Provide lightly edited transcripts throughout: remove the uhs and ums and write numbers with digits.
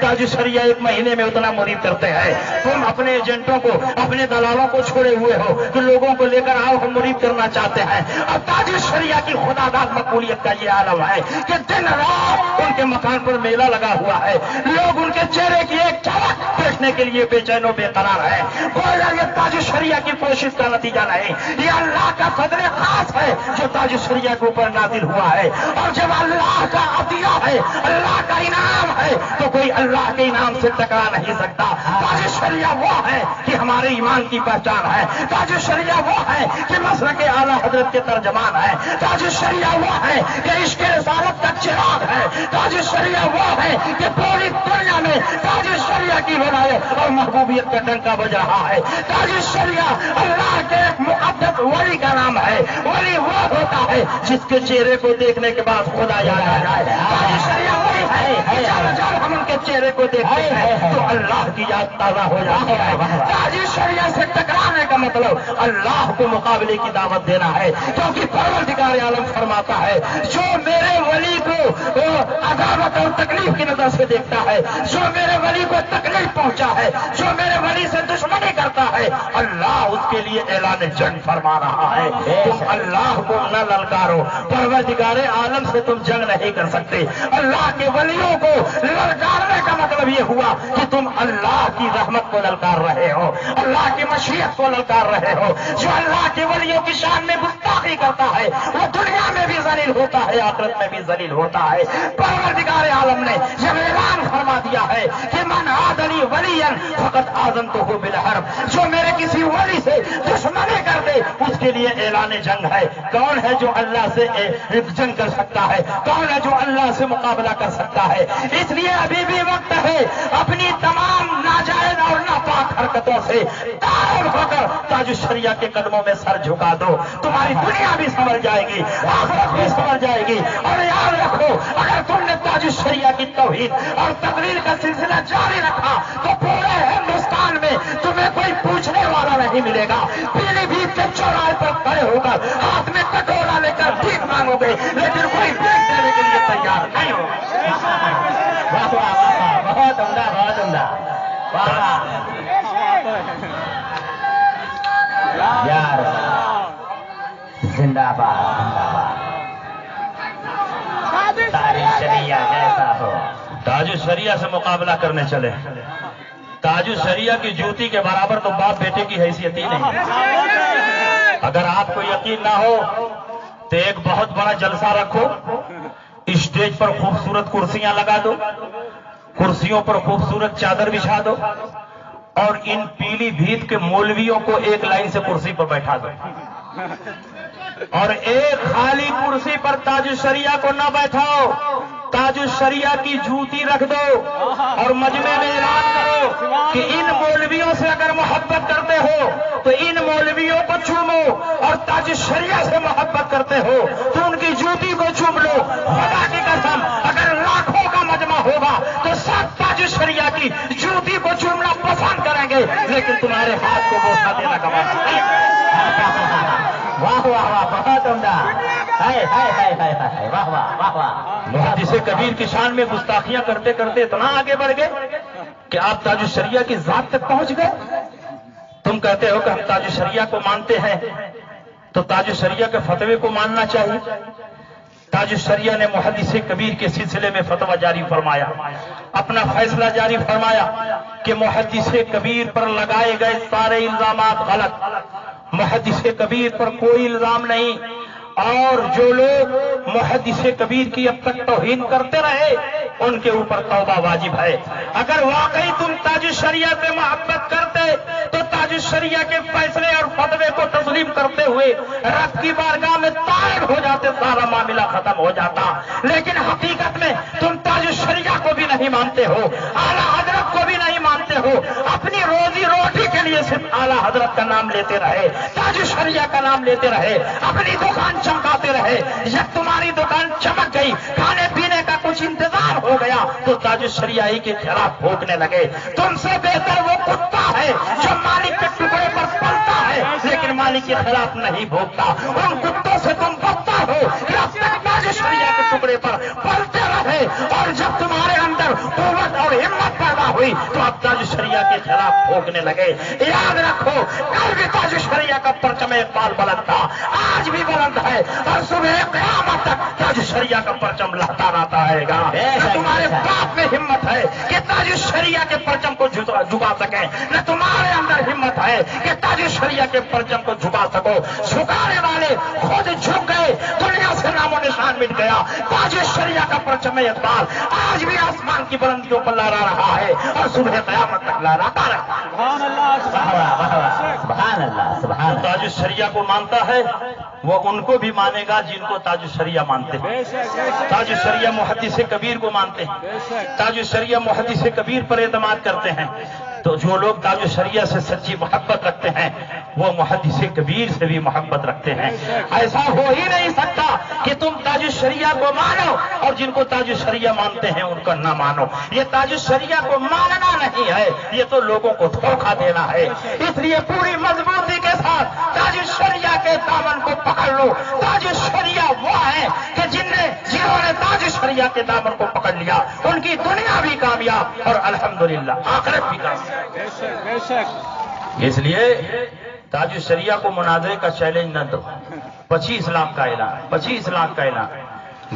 تاج شریعہ 1 مہینے میں اتنا مرید کرتے ہیں. تم اپنے ایجنٹوں کو, اپنے دلالوں کو چھوڑے ہوئے ہو کہ لوگوں کو لے کر آؤ, ہم مرید کرنا چاہتے ہیں. اور تاج شریعہ کی خدا داد مقبولیت کا یہ عالم ہے کہ دن رات ان کے مکان پر میلہ لگا ہوا ہے, لوگ ان کے چہرے کی ایک جھلک دیکھنے کے لیے بے چین و بے قرار ہے. یہ تاج شریعہ کی کوشش کا نتیجہ نہیں, یہ اللہ کا فضل خاص ہے جو تاج شریعہ کے اوپر نازل ہوا ہے. اور جب اللہ کا عطیہ ہے, اللہ کا انعام ہے, تو کوئی اللہ کے انعام سے ٹکرا نہیں سکتا. تاج شریعہ وہ ہے کہ ہمارے ایمان کی پہچان ہے. تاج شریعہ وہ ہے کہ مسلک اعلیٰ حضرت کے ترجمان ہے. تاج شریعہ وہ ہے کہ عشق رسالت کا چراغ ہے. تاج شریعہ وہ ہے کہ پوری دنیا میں تاج شریعہ کی ولایت اور محبوبیت کا ڈنکا بج رہا ہے. تاج شریعہ اللہ کے ایک مقدس ولی کا نام ہے. ولی وہ ہوتا ہے جس کے چہرے کو دیکھنے کے بعد خدا یاد آ جائے. تاج شریعہ وہی ہے جب ہم ان کے چہرے کو دیکھتے ہیں تو اللہ کی یاد تازہ ہو جاتی ہے. تاج شریعہ سے ٹکرانے کا مطلب اللہ کو مقابلے کی دعوت دینا ہے, کیونکہ پروردگار عالم فرماتا ہے جو میرے ولی کو عذابت اور تکلیف کی نظر سے دیکھتا ہے, جو میرے ولی کو تکلیف پہنچا ہے, جو میرے ولی سے دشمنی کرتا ہے, اللہ اس کے لیے اعلان جنگ فرما رہا ہے. تم اللہ کو نہ للکارو, پروردگار عالم سے تم جنگ نہیں کر سکتے. اللہ کے ولیوں کو للکارنے کا مطلب یہ ہوا کہ تم اللہ کی رحمت کو للکار رہے ہو, اللہ کی مشیت کو للکار رہے ہو. جو اللہ کے ولیوں کی شان میں گستاخی کرتا ہے وہ دنیا میں بھی ذلیل ہوتا ہے, آخرت میں بھی ذلیل ہوتا ہے. پروردگار عالم نے جب اعلان فرما دیا ہے کہ من عادلی ولیا فقد آذنتہ بالحرب, جو میرے کسی ولی سے دشمنی کر دے اس کے لیے اعلان جنگ ہے. کون ہے جو اللہ سے جنگ کر سکتا ہے, کون ہے جو اللہ سے مقابلہ کر سکتا ہے؟ اس لیے ابھی بھی وقت ہے اپنی تمام ناجائز اور ناپاک حرکتوں سے تائب ہو کر تاج شریعہ کے قدموں میں سر جھکا دو. تمہاری دنیا بھی سنور جائے گی, آخرت بھی سنور جائے گی. اور یاد رکھو, اگر تم نے تاج شریعہ کی توحید اور تقریر کا سلسلہ جاری رکھا تو پورے ہندوستان میں تمہیں کوئی پوچھنے والا نہیں ملے گا. پیلی بھیت کے چوراہے پر کھڑے ہو کر ہاتھ میں کٹورا لے کر بھیک مانگو گے, لیکن کوئی بھیک دینے کے لیے تیار نہیں ہوگا. بہت عمدہ, بہت عمدہ. یار زندہ باد, تاج شریعہ جیسا ہو. تاج شریعہ سے مقابلہ کرنے چلے. تاج شریعہ کی جوتی کے برابر تو باپ بیٹے کی حیثیت ہی نہیں. اگر آپ کو یقین نہ ہو تو ایک بہت بڑا جلسہ رکھو, اسٹیج پر خوبصورت کرسیاں لگا دو, کرسیوں پر خوبصورت چادر بچھا دو, اور ان پیلی بھیت کے مولویوں کو ایک لائن سے کرسی پر بیٹھا دو, اور ایک خالی کرسی پر تاج شریعہ کو نہ بیٹھاؤ, تاج شریعہ کی جوتی رکھ دو, اور مجمع میں اعلان کرو کہ ان مولویوں سے اگر محبت کرتے ہو تو ان مولویوں کو چومو, اور تاج شریعہ سے محبت کرتے ہو تو ان کی جوتی کو چوم لو. خدا کی قسم اگر لاکھوں کا مجمع ہوگا تو سب تاج شریعہ کی جوتی کو چومنا پسند کریں گے, لیکن تمہارے ہاتھ کو بوسہ دینا کا مطلب نہیں. واہ واہ واہ, بہت عمدہ. واہ واہ واہ واہ. محدث کبیر کی شان میں گستاخیاں کرتے کرتے اتنا آگے بڑھ گئے کہ آپ تاج شریعہ کی ذات تک پہنچ گئے. تم کہتے ہو کہ ہم تاج شریعہ کو مانتے ہیں تو تاج شریعہ کے فتوے کو ماننا چاہیے. تاج شریعہ نے محدث کبیر کے سلسلے میں فتویٰ جاری فرمایا, اپنا فیصلہ جاری فرمایا کہ محدث کبیر پر لگائے گئے سارے الزامات غلط, محدث کبیر پر کوئی الزام نہیں, اور جو لوگ محدث کبیر کی اب تک توہین کرتے رہے ان کے اوپر توبہ واجب ہے. اگر واقعی تم تاج شریعہ سے محبت کرتے تو تاج شریعہ کے فیصلے اور فتوے کو تسلیم کرتے ہوئے رب کی بارگاہ میں طائب ہو جاتے, سارا معاملہ ختم ہو جاتا. لیکن حقیقت میں تم تاج شریعہ کو بھی نہیں مانتے ہو, اعلیٰ حضرت کو بھی نہیں مانتے ہو, اپنی روزی روٹی کے لیے صرف اعلیٰ حضرت کا نام لیتے رہے, تاج شریعہ کا نام لیتے رہے, اپنی دکان چمکاتے رہے. جب تمہاری دکان چمک گئی, کھانے پینے کا کچھ انتظام ہو گیا تو تاج شریعہ کے خلاف بھونکنے لگے. تم سے بہتر وہ کتا ہے جو مالک کے ٹکڑے پر پلتا ہے لیکن مالک کے خلاف نہیں بھونکتا. ان کتوں سے تم بدتر ہو کہ اب تک تاج شریعہ کے ٹکڑے پر پلتے رہے, اور جب تمہارے اندر اندر قوت اور ہمت پیدا ہوئی تو اب تاج شریعہ کے خلاف بھوکنے لگے. یاد رکھو کل بھی تاج شریعہ کا پرچم اقبال بلند تھا, آج بھی بلند ہے, اور صبح قیامت تک تاج شریعہ کا پرچم لہتا رہتا ہے گا. نہ تمہارے باپ میں ہمت ہے کہ تاج شریعہ کے پرچم کو جھکا سکے, نہ تمہارے اندر ہمت ہے کہ تاج شریعہ کے پرچم کو جھکا سکو. جھکانے والے خود جھک گئے, دنیا سے نام و نشان مٹ گیا. تاج شریعہ کا پرچم اقبال آج بھی آسمان کی بلندیوں پر لہرا رہا ہے اور صبح قیامت تک لہراتا رہتا ہے. سبحان اللہ, سبحان اللہ, سبحان اللہ. تاج شریعہ کو مانتا ہے وہ ان کو بھی مانے گا جن کو تاج شریعہ مانتے ہیں. تاج شریعہ محدث کبیر کو مانتے ہیں, تاج شریعہ محدث کبیر پر اعتماد کرتے ہیں. تو جو لوگ تاج شریعہ سے سچی محبت رکھتے ہیں وہ محدث کبیر سے بھی محبت رکھتے ہیں. ایسا ہو ہی نہیں سکتا کہ تم تاج شریعہ کو مانو اور جن کو تاج شریعہ مانتے ہیں ان کو نہ مانو. یہ تاج شریعہ کو ماننا نہیں ہے, یہ تو لوگوں کو دھوکہ دینا ہے. اس لیے پوری مضبوطی کے ساتھ تاج شریعہ کے دامن کو پکڑ لو. تاج شریعہ وہ ہے کہ جنہوں نے تاج شریعہ کے دامن کو پکڑ لیا ان کی دنیا بھی کامیاب اور الحمدللہ آخرت بھی کامیاب. اس لیے تاج شریعہ کو مناظرے کا چیلنج نہ دو. 25 لاکھ کا اعلان, 25 لاکھ کا اعلان.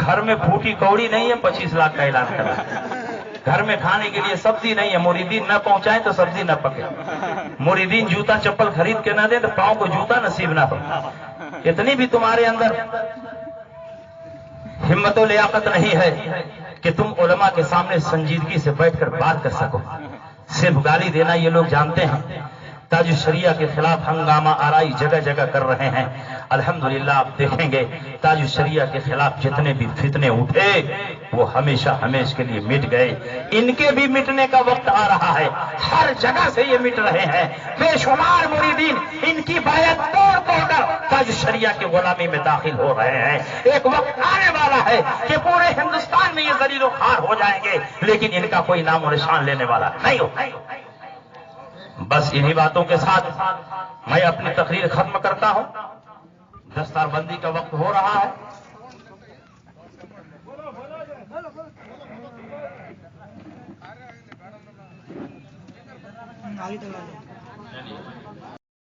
گھر میں پھوٹی کوڑی نہیں ہے, 25 لاکھ کا اعلان کرا. گھر میں کھانے کے لیے سبزی نہیں ہے, مریدین نہ پہنچائیں تو سبزی نہ پکے. مریدین جوتا چپل خرید کے نہ دیں تو پاؤں کو جوتا نصیب نہ ہو. اتنی بھی تمہارے اندر ہمت و لیاقت نہیں ہے کہ تم علماء کے سامنے سنجیدگی سے بیٹھ کر بات کر سکو. صرف گالی دینا یہ لوگ جانتے ہیں. تاج شریعہ کے خلاف ہنگامہ آرائی جگہ جگہ کر رہے ہیں. الحمدللہ آپ دیکھیں گے تاج شریعہ کے خلاف جتنے بھی فتنے اٹھے وہ ہمیشہ ہمیشہ کے لیے مٹ گئے. ان کے بھی مٹنے کا وقت آ رہا ہے. ہر جگہ سے یہ مٹ رہے ہیں. بے شمار مریدین ان کی بیعت توڑ توڑ کر تاج شریعہ کی غلامی میں داخل ہو رہے ہیں. ایک وقت آنے والا ہے کہ پورے ہندوستان میں یہ ذلیل و خوار ہو جائیں گے لیکن ان کا کوئی نام و نشان لینے والا نہیں ہو. بس انہی باتوں کے ساتھ میں اپنی تقریر ختم کرتا ہوں. دستار بندی کا وقت ہو رہا ہے.